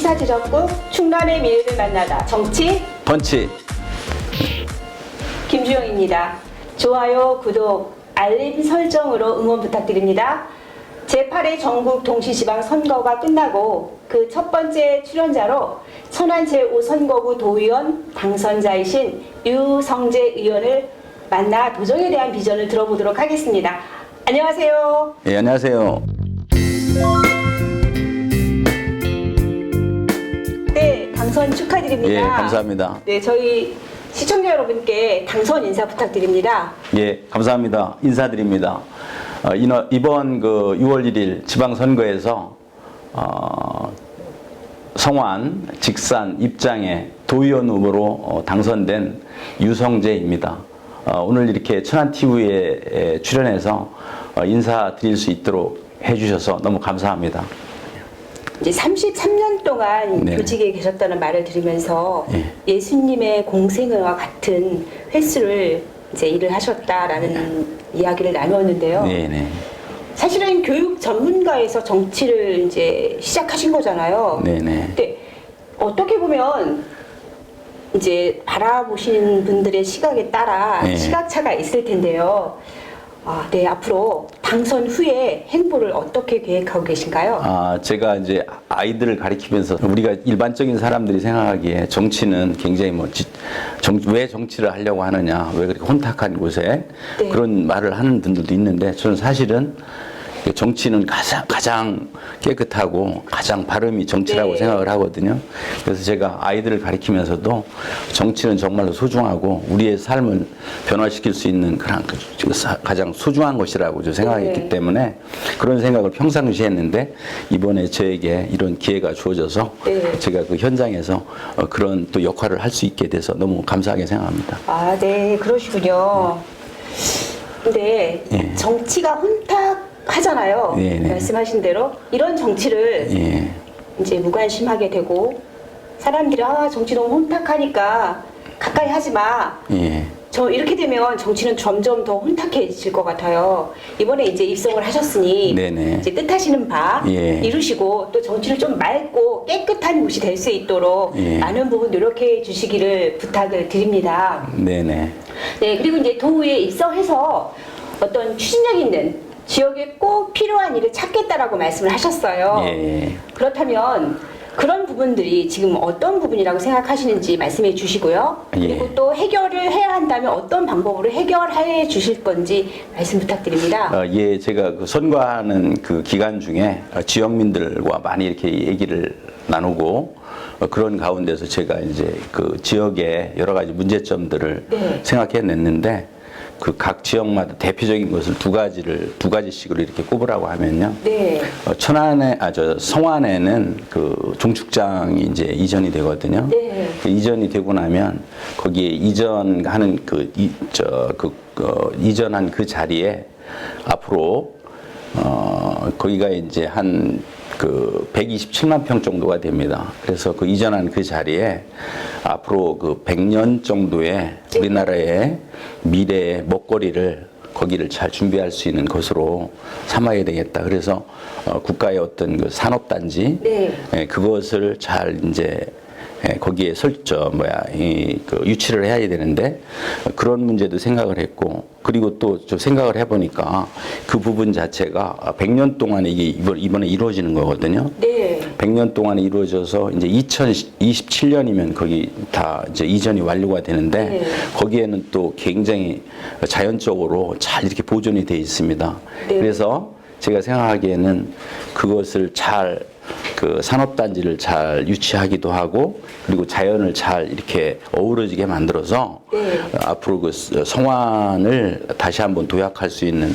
시사지정국 충남의 미래를 만나다 정치 펀치. 김주영입니다. 좋아요, 구독, 알림 설정으로 응원 부탁드립니다. 제8회 전국 동시지방선거가 끝나고 그 첫 번째 출연자로 천안 제5선거구 도의원 당선자이신 유성재 의원을 만나 도정에 대한 비전을 들어보도록 하겠습니다. 안녕하세요. 예, 안녕하세요. 네, 당선 축하드립니다. 예, 감사합니다. 네, 저희 시청자 여러분께 당선 인사 부탁드립니다. 예, 감사합니다. 인사드립니다. 이번 그 6월 1일 지방선거에서 성완, 직산, 입장에 도의원 후보로 당선된 유성재입니다. 오늘 이렇게 천안TV에 출연해서 인사드릴 수 있도록 해주셔서 너무 감사합니다. 이제 33년 동안 네. 교직에 계셨다는 말을 들으면서 예. 예수님의 공생애와 같은 횟수를 이제 일을 하셨다라는 이야기를 나누었는데요. 네네. 사실은 교육 전문가에서 정치를 이제 시작하신 거잖아요. 네네. 근데 어떻게 보면 이제 바라보시는 분들의 시각에 따라 네. 시각차가 있을 텐데요. 네, 앞으로 당선 후에 행보를 어떻게 계획하고 계신가요? 제가 이제 아이들을 가리키면서 우리가 일반적인 사람들이 생각하기에 정치는 굉장히 왜 정치를 하려고 하느냐, 왜 그렇게 혼탁한 곳에 네. 그런 말을 하는 분들도 있는데 저는 사실은 정치는 가장 깨끗하고 가장 발음이 정치라고 네. 생각을 하거든요. 그래서 제가 아이들을 가리키면서도 정치는 정말로 소중하고 우리의 삶을 변화시킬 수 있는 그런 가장 소중한 것이라고 생각했기 네. 때문에 그런 생각을 평상시에 했는데 이번에 저에게 이런 기회가 주어져서 네. 제가 그 현장에서 그런 또 역할을 할 수 있게 돼서 너무 감사하게 생각합니다. 네, 그러시군요. 근데 예. 정치가 혼탁하잖아요. 네, 네. 말씀하신 대로 이런 정치를 예. 이제 무관심하게 되고 사람들이 정치 너무 혼탁하니까 가까이 하지 마. 예. 이렇게 되면 정치는 점점 더 혼탁해질 것 같아요. 이번에 이제 입성을 하셨으니 네네. 이제 뜻하시는 바 예. 이루시고 또 정치를 좀 맑고 깨끗한 곳이 될 수 있도록 예. 많은 부분 노력해 주시기를 부탁을 드립니다. 네네. 네, 그리고 이제 도의에 입성해서 어떤 추진력 있는 지역에 꼭 필요한 일을 찾겠다라고 말씀을 하셨어요. 예. 그렇다면 그런 부분들이 지금 어떤 부분이라고 생각하시는지 말씀해 주시고요. 그리고 예. 또 해결을 해야 한다면 어떤 방법으로 해결해 주실 건지 말씀 부탁드립니다. 예, 제가 그 선거하는 그 기간 중에 지역민들과 많이 이렇게 얘기를 나누고 그런 가운데서 제가 이제 그 지역의 여러 가지 문제점들을 네. 생각해냈는데 그 각 지역마다 대표적인 것을 두 가지씩으로 이렇게 꼽으라고 하면요. 네. 성완에는 그 종축장이 이제 이전이 되거든요. 네. 그 이전이 되고 나면 거기에 이전하는 이전한 그 자리에 앞으로 거기가 이제 한 그 127만 평 정도가 됩니다. 그래서 그 이전한 그 자리에 앞으로 그 100년 정도의 우리나라의 미래의 먹거리를 거기를 잘 준비할 수 있는 것으로 삼아야 되겠다. 그래서 국가의 어떤 그 산업단지 네. 그것을 잘 이제 거기에 유치를 해야 되는데 그런 문제도 생각을 했고 그리고 또 좀 생각을 해보니까 그 부분 자체가 100년 동안에 이게 이번에 이루어지는 거거든요. 네. 100년 동안에 이루어져서 이제 2027년이면 거기 다 이제 이전이 완료가 되는데 네. 거기에는 또 굉장히 자연적으로 잘 이렇게 보존이 되어 있습니다. 네. 그래서 제가 생각하기에는 그것을 그 산업단지를 잘 유치하기도 하고 그리고 자연을 잘 이렇게 어우러지게 만들어서 네. 앞으로 그 성완을 다시 한번 도약할 수 있는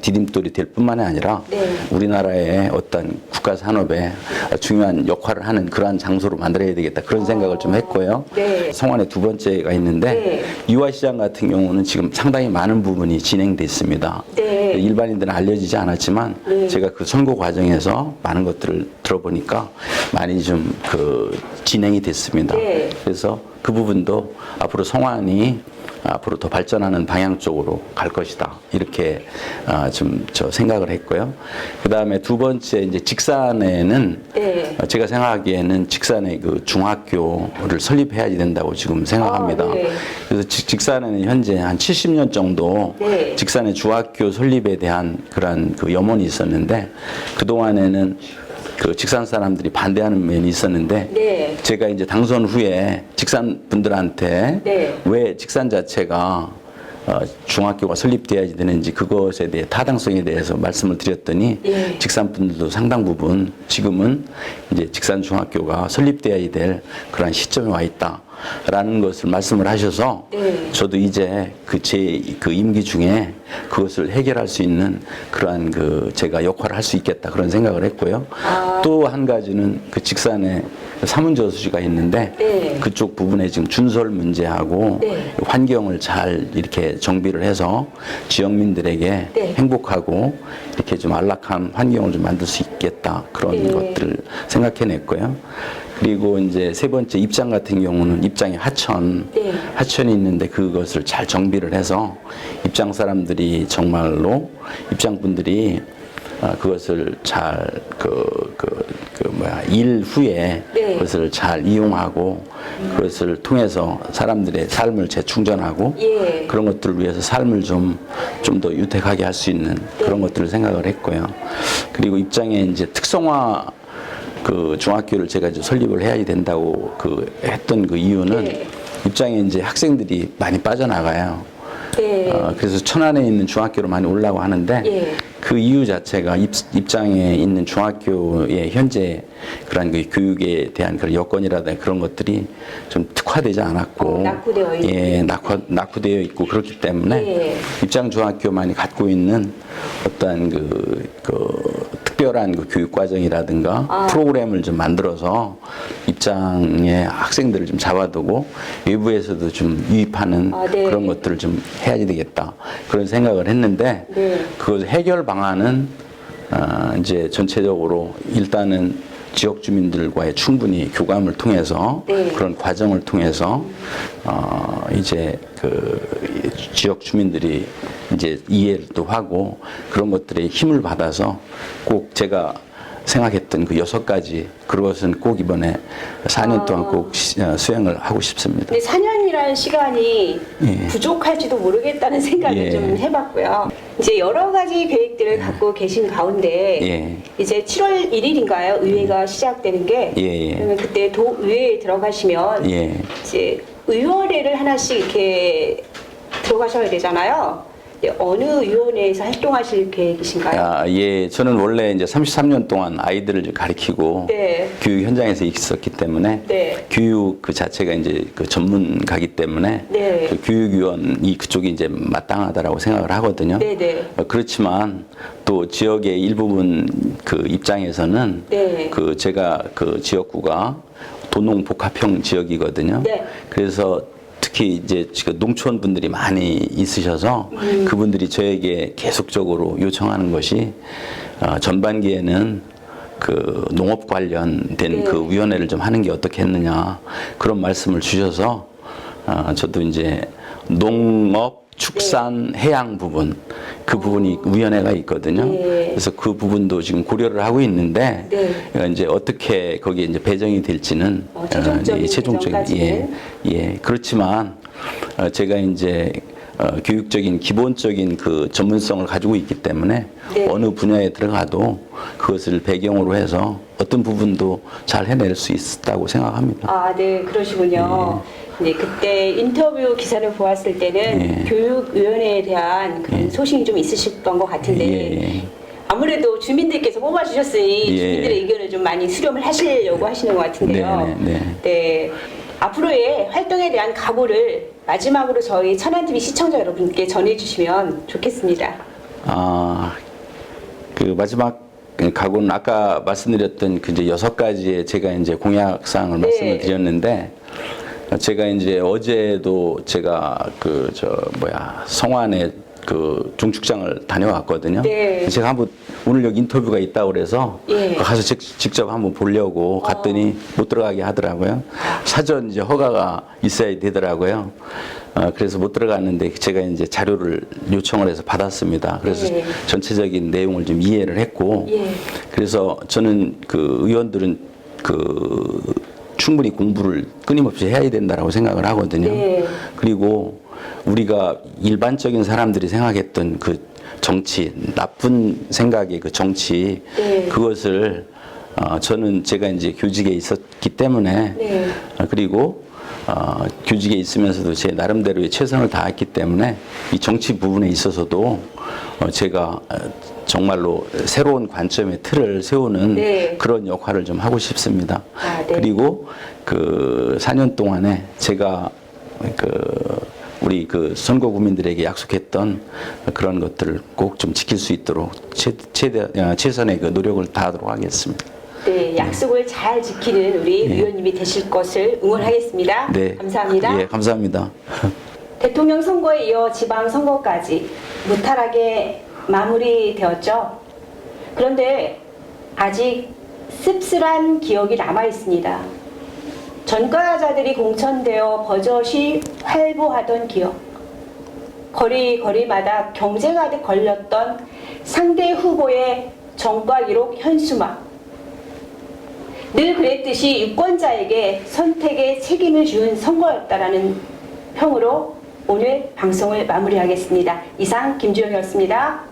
디딤돌이 될 뿐만이 아니라 네. 우리나라의 어떤 국가 산업에 중요한 역할을 하는 그러한 장소로 만들어야 되겠다 그런 생각을 좀 했고요. 네. 성완의 두 번째가 있는데 네. 유아시장 같은 경우는 지금 상당히 많은 부분이 진행돼 있습니다. 네. 일반인들은 알려지지 않았지만 네. 제가 그 선거 과정에서 많은 것들을 들어보니까 많이 좀 그 진행이 됐습니다. 네. 그래서 그 부분도 앞으로 성완이 앞으로 더 발전하는 방향 쪽으로 갈 것이다. 이렇게 좀 저 생각을 했고요. 그 다음에 두 번째 이제 직산에는 네. 제가 생각하기에는 직산에 그 중학교를 설립해야 된다고 지금 생각합니다. 네. 그래서 직산에는 현재 한 70년 정도 네. 직산의 중학교 설립에 대한 그러한 그 염원이 있었는데 그 동안에는 그 직산 사람들이 반대하는 면이 있었는데 네. 제가 이제 당선 후에 직산 분들한테 네. 왜 직산 자체가 중학교가 설립돼야지 되는지 그것에 대해 타당성에 대해서 말씀을 드렸더니 예. 직산 분들도 상당 부분 지금은 이제 직산 중학교가 설립돼야 될 그러한 시점에 와 있다라는 것을 말씀을 하셔서 네. 저도 이제 제 임기 중에 그것을 해결할 수 있는 그러한 제가 역할을 할 수 있겠다 그런 생각을 했고요. 또 한 가지는 그 직산에 사문저수지가 있는데 네. 그쪽 부분에 지금 준설 문제하고 네. 환경을 잘 이렇게 정비를 해서 지역민들에게 네. 행복하고 이렇게 좀 안락한 환경을 좀 만들 수 있겠다 그런 네. 것들을 생각해냈고요. 그리고 이제 세 번째 입장 같은 경우는 입장에 네. 하천이 있는데 그것을 잘 정비를 해서 입장 사람들이 정말로 입장분들이 그것을 잘 일 후에 네. 그것을 잘 이용하고 그것을 통해서 사람들의 삶을 재충전하고 예. 그런 것들을 위해서 삶을 좀 더 유택하게 할 수 있는 그런 것들을 생각을 했고요. 그리고 입장에 이제 특성화 중학교를 제가 이제 설립을 해야 된다고 했던 그 이유는 네. 입장에 이제 학생들이 많이 빠져나가요. 네. 그래서 천안에 있는 중학교로 많이 오려고 하는데 예. 그 이유 자체가 입장에 있는 중학교의 현재 그런 그 교육에 대한 그런 여건이라든가 그런 것들이 좀 특화되지 않았고 낙후되어 있고. 예, 낙후되어 있고 그렇기 때문에 예. 입장 중학교만이 갖고 있는 어떤 특별한 교육 과정이라든가 프로그램을 좀 만들어서 입장의 학생들을 좀 잡아두고 외부에서도 좀 유입하는 네. 그런 것들을 좀 해야 되겠다 그런 생각을 했는데 네. 그 해결 방안은 이제 전체적으로 일단은 지역 주민들과의 충분히 교감을 통해서 네. 그런 과정을 통해서 이제 지역 주민들이 이제 이해를 또 하고 그런 것들에 힘을 받아서 꼭 제가 생각했던 그 6가지 그것은 꼭 이번에 4년 동안 꼭 수행을 하고 싶습니다. 근데 4년이라는 시간이 예. 부족할지도 모르겠다는 생각을 예. 좀 해봤고요. 이제 여러 가지 계획들을 갖고 계신 가운데 예. 이제 7월 1일인가요? 의회가 시작되는 게 예. 그러면 그때 도의회에 들어가시면 예. 이제 의원회를 하나씩 이렇게 들어가셔야 되잖아요. 어느 위원회에서 활동하실 계획이신가요? 예, 저는 원래 이제 33년 동안 아이들을 가르치고 네. 교육 현장에서 있었기 때문에 네. 교육 그 자체가 이제 전문가기 때문에 네. 교육위원이 그쪽이 이제 마땅하다라고 생각을 하거든요. 네네. 그렇지만 또 지역의 일부분 입장에서는 네. 제가 지역구가 도농복합형 지역이거든요. 네. 그래서 특히 이제 지금 농촌 분들이 많이 있으셔서 그분들이 저에게 계속적으로 요청하는 것이 전반기에는 농업 관련된 네. 위원회를 좀 하는 게 어떻겠느냐 그런 말씀을 주셔서 저도 이제 농업 축산 해양 부분 그 부분이 위원회가 있거든요. 네. 그래서 그 부분도 지금 고려를 하고 있는데 네. 이제 어떻게 거기에 이제 배정이 될지는 최종적인 최종적인 배정까지는. 그렇지만 제가 이제 교육적인 기본적인 전문성을 가지고 있기 때문에 네. 어느 분야에 들어가도 그것을 배경으로 해서 어떤 부분도 잘 해낼 수 있다고 생각합니다. 네, 그러시군요. 네, 그때 인터뷰 기사를 보았을 때는 교육위원회에 대한 그런 소신이 좀 있으셨던 것 같은데 아무래도 주민들께서 뽑아주셨으니 주민들의 의견을 좀 많이 수렴을 하시려고 하시는 것 같은데요. 네, 앞으로의 활동에 대한 각오를 마지막으로 저희 천안TV 시청자 여러분께 전해주시면 좋겠습니다. 마지막 각오는 아까 말씀드렸던 이제 6가지의 제가 이제 공약사항을 말씀을 드렸는데 제가 이제 어제도 제가 성안에 중축장을 다녀왔거든요. 네. 제가 한번 오늘 여기 인터뷰가 있다고 그래서 예. 가서 직접 한번 보려고 갔더니 못 들어가게 하더라고요. 사전 이제 허가가 있어야 되더라고요. 그래서 못 들어갔는데 제가 이제 자료를 요청을 해서 받았습니다. 그래서 네. 전체적인 내용을 좀 이해를 했고, 예. 그래서 저는 그 의원들은 충분히 공부를 끊임없이 해야 된다라고 생각을 하거든요. 네. 그리고 우리가 일반적인 사람들이 생각했던 그 정치, 나쁜 생각의 그 정치, 네. 그것을 저는 제가 이제 교직에 있었기 때문에 네. 그리고 교직에 있으면서도 제 나름대로의 최선을 다했기 때문에 이 정치 부분에 있어서도 제가 정말로 새로운 관점의 틀을 세우는 네. 그런 역할을 좀 하고 싶습니다. 아, 네. 그리고 그 4년 동안에 제가 우리 그 선거 국민들에게 약속했던 그런 것들을 꼭 좀 지킬 수 있도록 최선의 그 노력을 다하도록 하겠습니다. 네, 약속을 잘 지키는 우리 의원님이 되실 것을 응원하겠습니다. 네. 감사합니다. 예, 감사합니다. 대통령 선거에 이어 지방 선거까지 무탈하게 마무리되었죠. 그런데 아직 씁쓸한 기억이 남아 있습니다. 전과자들이 공천되어 버젓이 활보하던 기억, 거리마다 경제 가득 걸렸던 상대 후보의 전과 기록 현수막, 늘 그랬듯이 유권자에게 선택의 책임을 준 선거였다라는 평으로 오늘 방송을 마무리하겠습니다. 이상 김주영이었습니다.